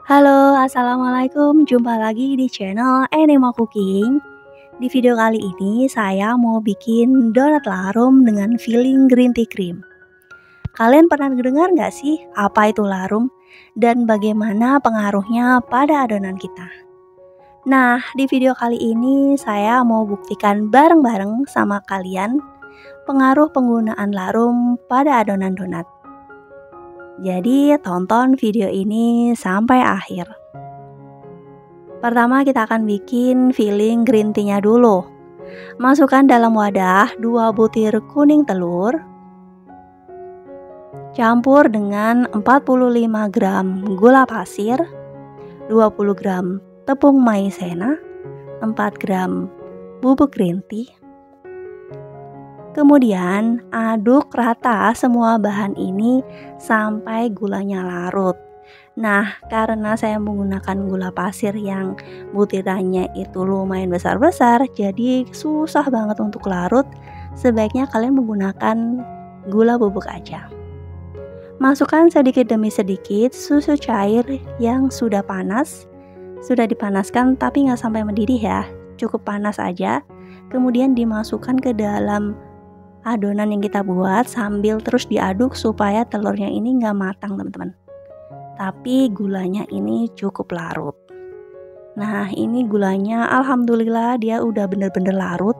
Halo, assalamualaikum. Jumpa lagi di channel Animal Cooking. Di video kali ini saya mau bikin donat larum dengan filling green tea cream. Kalian pernah dengar nggak sih apa itu larum dan bagaimana pengaruhnya pada adonan kita? Nah, di video kali ini saya mau buktikan bareng-bareng sama kalian pengaruh penggunaan larum pada adonan donat. Jadi tonton video ini sampai akhir. Pertama kita akan bikin filling green tea-nya dulu. Masukkan dalam wadah 2 butir kuning telur. Campur dengan 45 gram gula pasir, 20 gram tepung maizena, 4 gram bubuk green tea. Kemudian aduk rata semua bahan ini sampai gulanya larut. Nah, karena saya menggunakan gula pasir yang butirannya itu lumayan besar-besar, jadi susah banget untuk larut. Sebaiknya kalian menggunakan gula bubuk aja. Masukkan sedikit demi sedikit susu cair yang sudah panas. Sudah dipanaskan tapi nggak sampai mendidih ya, cukup panas aja. Kemudian dimasukkan ke dalam adonan yang kita buat sambil terus diaduk supaya telurnya ini nggak matang teman-teman. Tapi gulanya ini cukup larut. Nah, ini gulanya alhamdulillah dia udah bener-bener larut.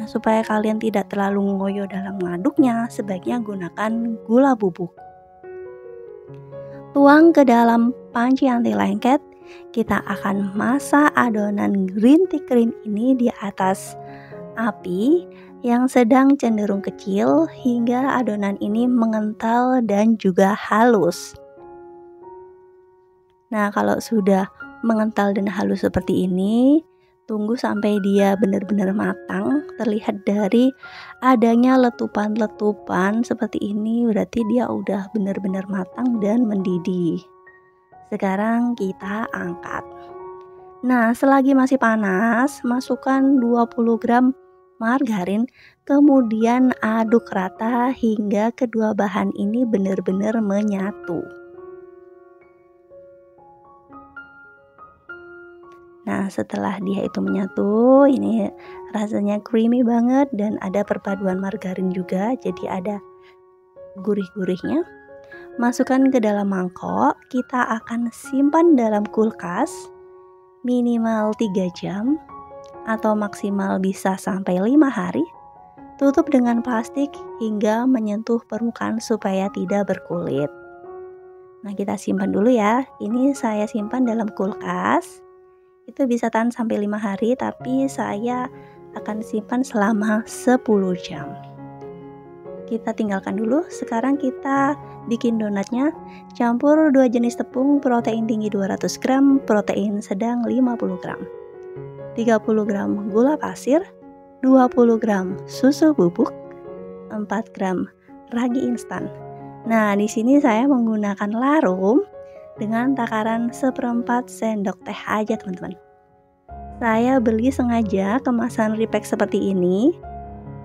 Nah, supaya kalian tidak terlalu ngoyo dalam mengaduknya, sebaiknya gunakan gula bubuk. Tuang ke dalam panci anti lengket. Kita akan masak adonan green tea cream ini di atas api yang sedang cenderung kecil hingga adonan ini mengental dan juga halus. Nah, kalau sudah mengental dan halus seperti ini, tunggu sampai dia benar-benar matang. Terlihat dari adanya letupan-letupan seperti ini, berarti dia udah benar-benar matang dan mendidih. Sekarang kita angkat. Nah, selagi masih panas, masukkan 20 gram margarin, kemudian aduk rata hingga kedua bahan ini benar-benar menyatu. Nah, setelah dia itu menyatu, ini rasanya creamy banget dan ada perpaduan margarin juga, jadi ada gurih-gurihnya. Masukkan ke dalam mangkok, kita akan simpan dalam kulkas minimal 3 jam atau maksimal bisa sampai 5 hari. Tutup dengan plastik hingga menyentuh permukaan supaya tidak berkulit. Nah, kita simpan dulu ya. Ini saya simpan dalam kulkas. Itu bisa tahan sampai 5 hari, tapi saya akan simpan selama 10 jam. Kita tinggalkan dulu. Sekarang kita bikin donatnya. Campur 2 jenis tepung, protein tinggi 200 gram, protein sedang 50 gram. 30 gram gula pasir, 20 gram susu bubuk, 4 gram ragi instan. Nah, di sini saya menggunakan larum dengan takaran 1/4 sendok teh aja, teman-teman. Saya beli sengaja kemasan repack seperti ini,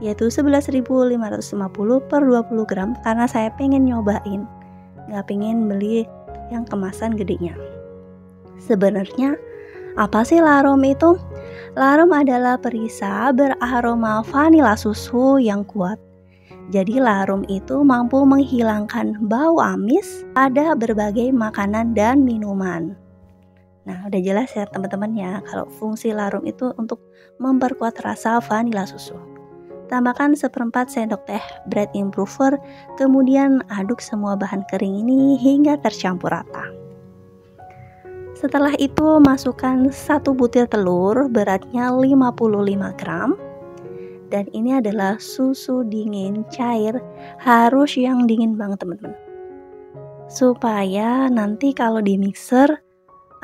yaitu 11.550 per 20 gram karena saya pengen nyobain. Nggak pengen beli yang kemasan gedenya. Sebenarnya apa sih larum itu? Larum adalah perisa beraroma vanila susu yang kuat. Jadi larum itu mampu menghilangkan bau amis pada berbagai makanan dan minuman. Nah, udah jelas ya teman-teman ya, kalau fungsi larum itu untuk memperkuat rasa vanila susu. Tambahkan 1/4 sendok teh bread improver, kemudian aduk semua bahan kering ini hingga tercampur rata. Setelah itu masukkan 1 butir telur beratnya 55 gram. Dan ini adalah susu dingin cair, harus yang dingin banget teman-teman. Supaya nanti kalau di mixer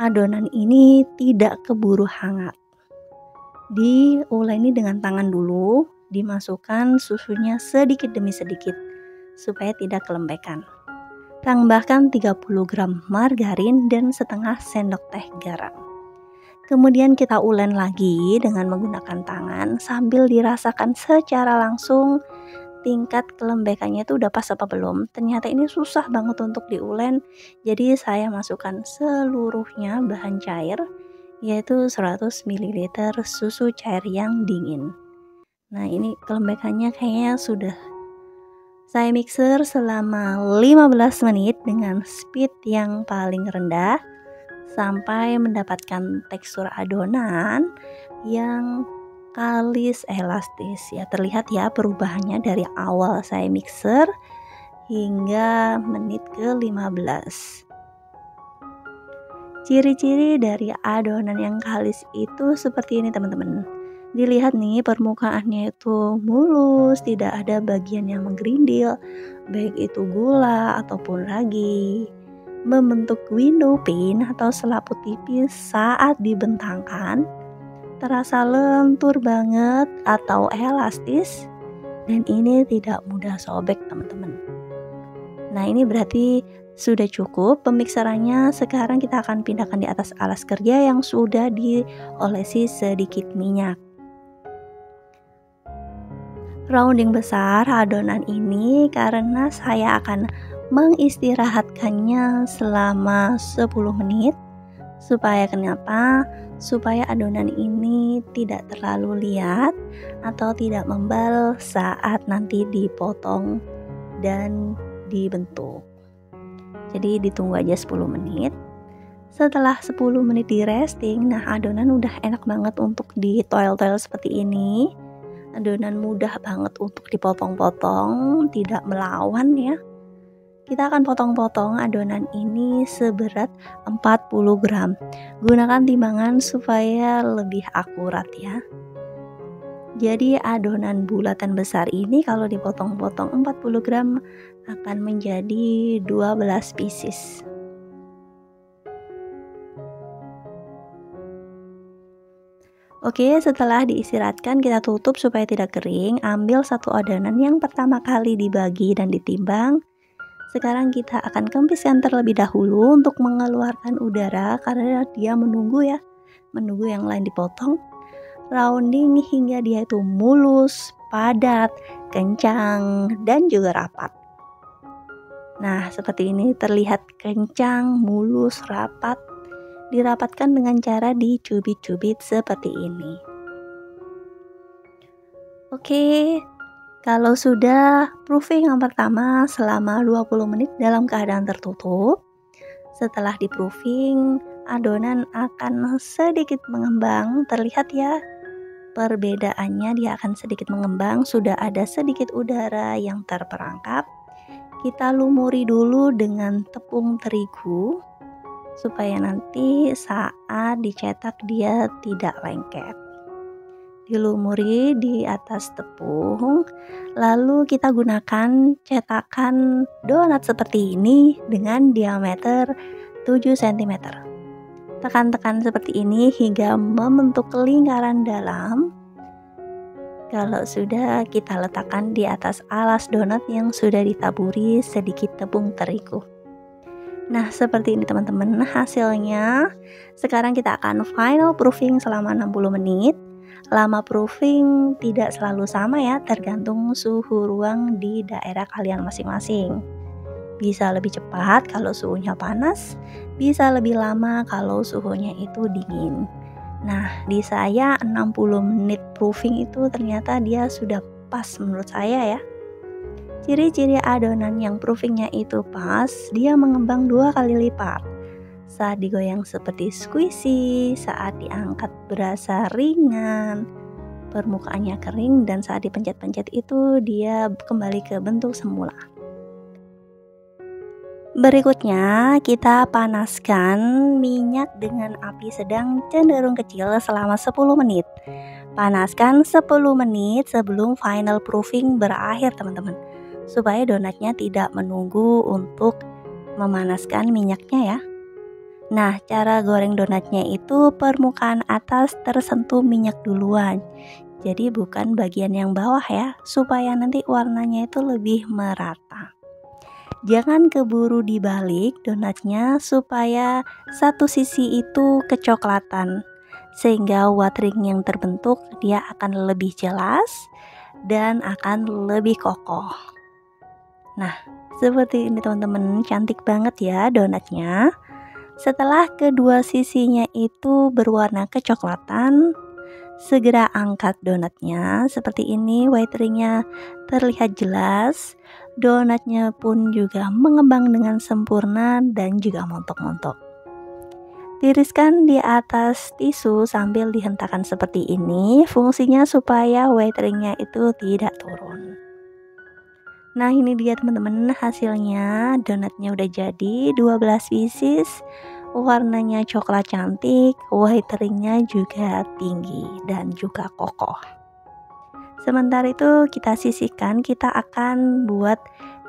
adonan ini tidak keburu hangat. Diuleni dengan tangan dulu, dimasukkan susunya sedikit demi sedikit supaya tidak kelembekan. Tambahkan 30 gram margarin dan setengah sendok teh garam. Kemudian kita ulen lagi dengan menggunakan tangan sambil dirasakan secara langsung tingkat kelembekannya itu udah pas apa belum. Ternyata ini susah banget untuk diulen, jadi saya masukkan seluruhnya bahan cair, yaitu 100 ml susu cair yang dingin. Nah, ini kelembekannya kayaknya sudah saya mixer selama 15 menit dengan speed yang paling rendah sampai mendapatkan tekstur adonan yang kalis elastis ya. Terlihat ya perubahannya dari awal saya mixer hingga menit ke-15. Ciri-ciri dari adonan yang kalis itu seperti ini teman-teman. Dilihat nih permukaannya itu mulus, tidak ada bagian yang menggerindil, baik itu gula ataupun ragi. Membentuk window pane atau selaput tipis saat dibentangkan, terasa lentur banget atau elastis, dan ini tidak mudah sobek teman-teman. Nah, ini berarti sudah cukup pemikserannya. Sekarang kita akan pindahkan di atas alas kerja yang sudah diolesi sedikit minyak. Rounding besar adonan ini karena saya akan mengistirahatkannya selama 10 menit. Supaya kenapa? Supaya adonan ini tidak terlalu liat atau tidak membal saat nanti dipotong dan dibentuk. Jadi ditunggu aja 10 menit. Setelah 10 menit di resting, nah adonan udah enak banget untuk ditoel-toel seperti ini. Adonan mudah banget untuk dipotong-potong, tidak melawan ya. Kita akan potong-potong adonan ini seberat 40 gram. Gunakan timbangan supaya lebih akurat ya. Jadi adonan bulatan besar ini kalau dipotong-potong 40 gram akan menjadi 12 pieces. Oke, setelah diistirahatkan kita tutup supaya tidak kering. Ambil satu adonan yang pertama kali dibagi dan ditimbang. Sekarang kita akan kempiskan terlebih dahulu untuk mengeluarkan udara karena dia menunggu yang lain dipotong. Rounding hingga dia itu mulus, padat, kencang, dan juga rapat. Nah, seperti ini terlihat kencang, mulus, rapat. Dirapatkan dengan cara dicubit-cubit seperti ini. Oke, kalau sudah proofing yang pertama selama 20 menit dalam keadaan tertutup, setelah di proofing adonan akan sedikit mengembang. Terlihat ya perbedaannya, dia akan sedikit mengembang, sudah ada sedikit udara yang terperangkap. Kita lumuri dulu dengan tepung terigu supaya nanti saat dicetak dia tidak lengket. Dilumuri di atas tepung, lalu kita gunakan cetakan donat seperti ini dengan diameter 7 cm. Tekan-tekan seperti ini hingga membentuk lingkaran dalam. Kalau sudah, kita letakkan di atas alas donat yang sudah ditaburi sedikit tepung terigu. Nah, seperti ini teman-teman hasilnya. Sekarang kita akan final proofing selama 60 menit. Lama proofing tidak selalu sama ya, tergantung suhu ruang di daerah kalian masing-masing. Bisa lebih cepat kalau suhunya panas, bisa lebih lama kalau suhunya itu dingin. Nah, di saya 60 menit proofing itu ternyata dia sudah pas menurut saya ya. Ciri-ciri adonan yang proofingnya itu pas, dia mengembang 2 kali lipat. Saat digoyang seperti squishy, saat diangkat berasa ringan, permukaannya kering, dan saat dipencet-pencet itu dia kembali ke bentuk semula. Berikutnya kita panaskan minyak dengan api sedang cenderung kecil selama 10 menit. Panaskan 10 menit sebelum final proofing berakhir teman-teman, supaya donatnya tidak menunggu untuk memanaskan minyaknya ya. Nah, cara goreng donatnya itu permukaan atas tersentuh minyak duluan. Jadi bukan bagian yang bawah ya, supaya nanti warnanya itu lebih merata. Jangan keburu dibalik donatnya supaya satu sisi itu kecoklatan, sehingga watering yang terbentuk dia akan lebih jelas dan akan lebih kokoh. Nah, seperti ini teman-teman, cantik banget ya donatnya. Setelah kedua sisinya itu berwarna kecoklatan, segera angkat donatnya. Seperti ini, white ringnya terlihat jelas. Donatnya pun juga mengembang dengan sempurna dan juga montok-montok. Tiriskan di atas tisu sambil dihentakkan seperti ini. Fungsinya supaya white ringnya itu tidak turun. Nah, ini dia teman-teman hasilnya. Donatnya udah jadi 12 pieces. Warnanya coklat cantik, white ringnya juga tinggi dan juga kokoh. Sementara itu kita sisihkan, kita akan buat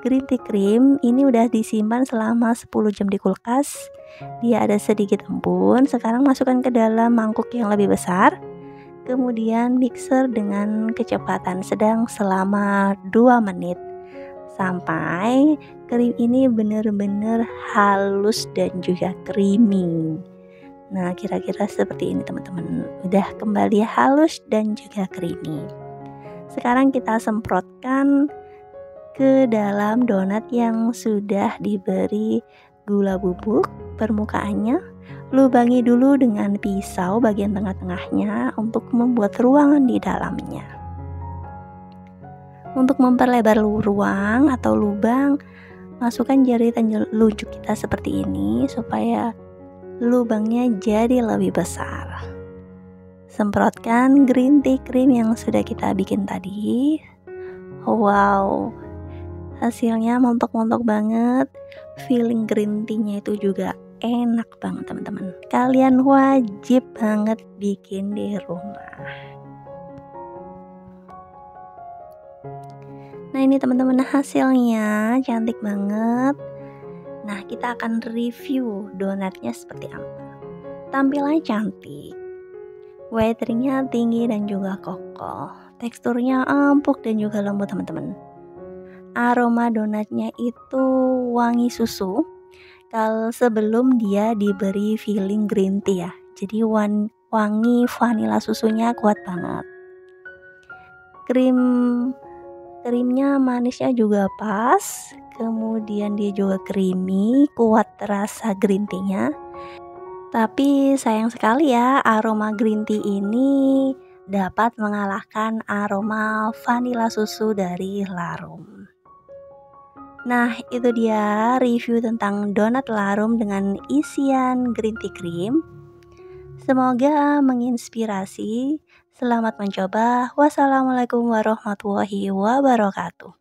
green tea cream. Ini udah disimpan selama 10 jam di kulkas. Dia ada sedikit embun. Sekarang masukkan ke dalam mangkuk yang lebih besar. Kemudian mixer dengan kecepatan sedang selama 2 menit. Sampai krim ini benar-benar halus dan juga creamy. Nah, kira-kira seperti ini teman-teman. Udah kembali halus dan juga creamy. Sekarang kita semprotkan ke dalam donat yang sudah diberi gula bubuk permukaannya. Lubangi dulu dengan pisau bagian tengah-tengahnya untuk membuat ruangan di dalamnya. Untuk memperlebar ruang atau lubang, masukkan jari telunjuk kita seperti ini supaya lubangnya jadi lebih besar. Semprotkan green tea cream yang sudah kita bikin tadi. Wow, hasilnya montok-montok banget. Feeling green tea-nya itu juga enak banget teman-teman. Kalian wajib banget bikin di rumah. Nah, ini teman-teman hasilnya cantik banget. Nah, kita akan review donatnya seperti apa. Tampilannya cantik, white ringnya tinggi dan juga kokoh, teksturnya empuk dan juga lembut teman-teman. Aroma donatnya itu wangi susu. Kalau sebelum dia diberi filling green tea ya, jadi wangi vanila susunya kuat banget. Krimnya manisnya juga pas, kemudian dia juga creamy, kuat rasa green tea-nya. Tapi sayang sekali ya, aroma green tea ini dapat mengalahkan aroma vanila susu dari Larum. Nah, itu dia review tentang donat Larum dengan isian green tea cream. Semoga menginspirasi. Selamat mencoba. Wassalamualaikum warahmatullahi wabarakatuh.